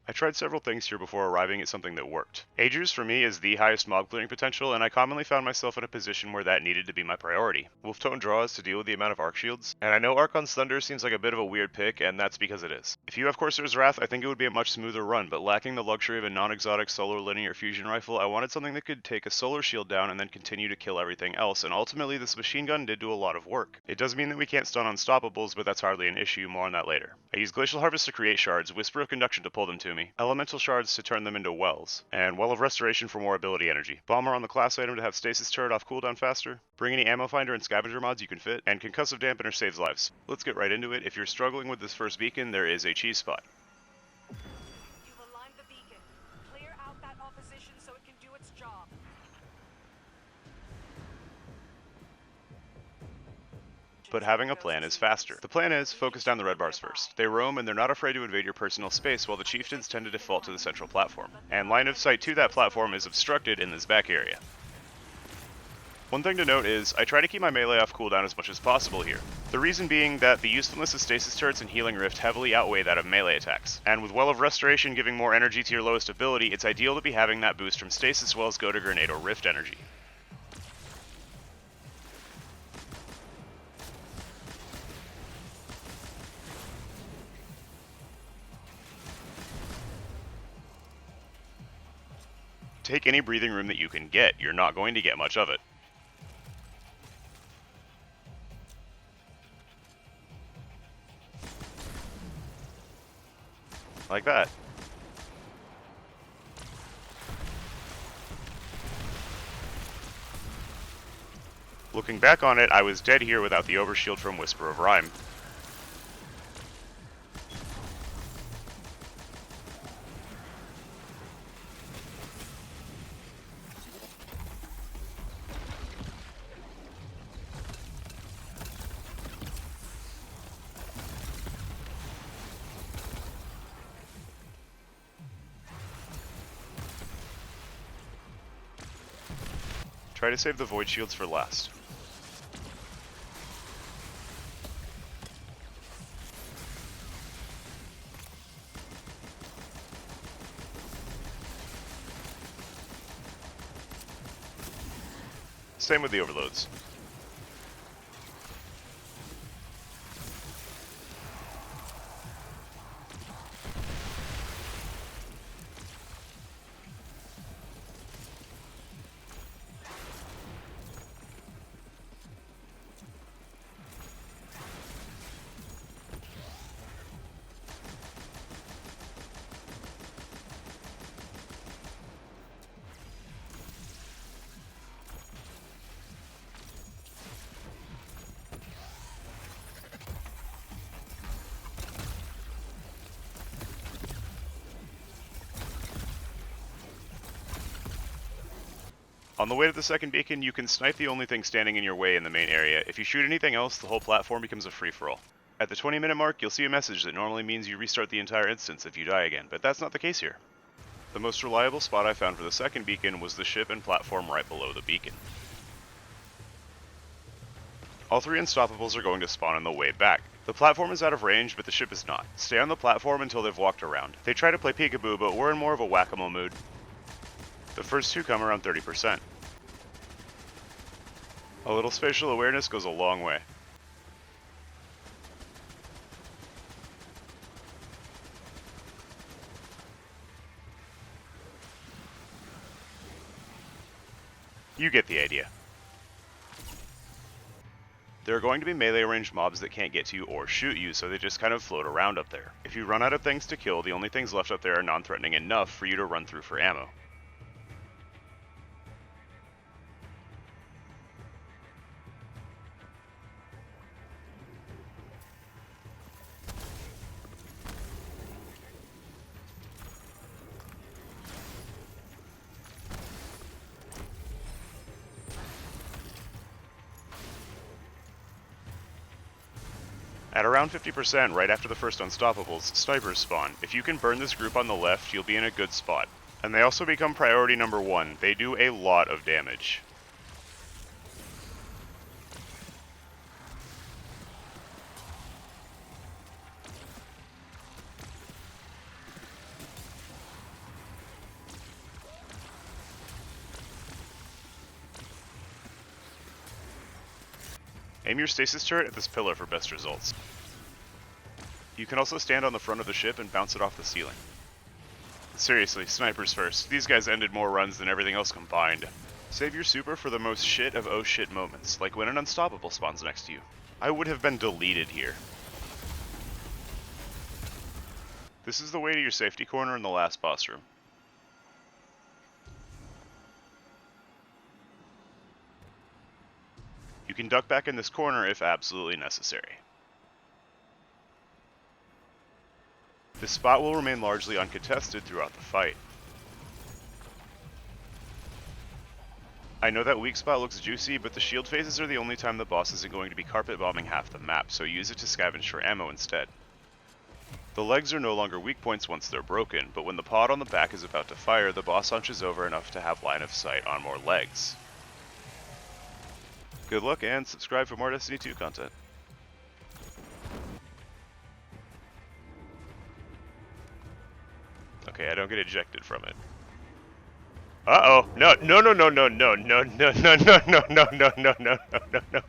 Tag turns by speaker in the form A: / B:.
A: I tried several things here before arriving at something that worked. Agers for me is the highest mob clearing potential, and I commonly found myself in a position where that needed to be my priority. Wolftone draws to deal with the amount of arc shields, and I know Archon's Thunder seems like a bit of a weird pick, and that's because it is. If you have Corsair's Wrath, I think it would be a much smoother run, but lacking the luxury of a non-exotic solar linear fusion rifle, I wanted something that could take a solar shield down and then continue to kill everything else, and ultimately this machine gun did do a lot of work. It does mean that we can't stun unstoppables, but that's hardly an issue, more on that later. I use Glacial Harvest to create shards, Whisper of Conduction to pull them to me, Elemental Shards to turn them into wells, and Well of Restoration for more ability energy. Bomber on the class item to have Stasis Turret off cooldown faster, bring any Ammo Finder and Scavenger mods you can fit, and Concussive Dampener saves lives. Let's get right into it. If you're struggling with this first beacon, there is a cheese spot.
B: You've aligned the beacon. Clear out that opposition so it can do its job.
A: But having a plan is faster. The plan is, focus down the red bars first. They roam and they're not afraid to invade your personal space, while the chieftains tend to default to the central platform. And line of sight to that platform is obstructed in this back area. One thing to note is, I try to keep my melee off cooldown as much as possible here. The reason being that the usefulness of stasis turrets and healing rift heavily outweigh that of melee attacks. And with Well of Restoration giving more energy to your lowest ability, it's ideal to be having that boost from stasis wells go to grenade or rift energy. Take any breathing room that you can get, you're not going to get much of it. Like that. Looking back on it, I was dead here without the overshield from Whisper of Rhyme. Try to save the void shields for last. Same with the overloads. On the way to the second beacon, you can snipe the only thing standing in your way in the main area. If you shoot anything else, the whole platform becomes a free-for-all. At the 20-minute mark, you'll see a message that normally means you restart the entire instance if you die again, but that's not the case here. The most reliable spot I found for the second beacon was the ship and platform right below the beacon. All three Unstoppables are going to spawn on the way back. The platform is out of range, but the ship is not. Stay on the platform until they've walked around. They try to play peekaboo, but we're in more of a whack-a-mole mood. The first two come around 30%. A little spatial awareness goes a long way. You get the idea. There are going to be melee ranged mobs that can't get to you or shoot you, so they just kind of float around up there. If you run out of things to kill, the only things left up there are non-threatening enough for you to run through for ammo. At around 50%, right after the first Unstoppables, snipers spawn. If you can burn this group on the left, you'll be in a good spot. And they also become priority number 1. They do a lot of damage. Aim your stasis turret at this pillar for best results. You can also stand on the front of the ship and bounce it off the ceiling. Seriously, snipers first. These guys ended more runs than everything else combined. Save your super for the most shit of oh shit moments, like when an unstoppable spawns next to you. I would have been deleted here. This is the way to your safety corner in the last boss room. You can duck back in this corner if absolutely necessary. This spot will remain largely uncontested throughout the fight. I know that weak spot looks juicy, but the shield phases are the only time the boss isn't going to be carpet bombing half the map, so use it to scavenge for ammo instead. The legs are no longer weak points once they're broken, but when the pod on the back is about to fire, the boss hunches over enough to have line of sight on more legs. Good luck and subscribe for more Destiny 2 content. Okay, I don't get ejected from it. Uh-oh. No, no, no, no, no, no, no, no, no, no, no, no, no, no, no, no, no.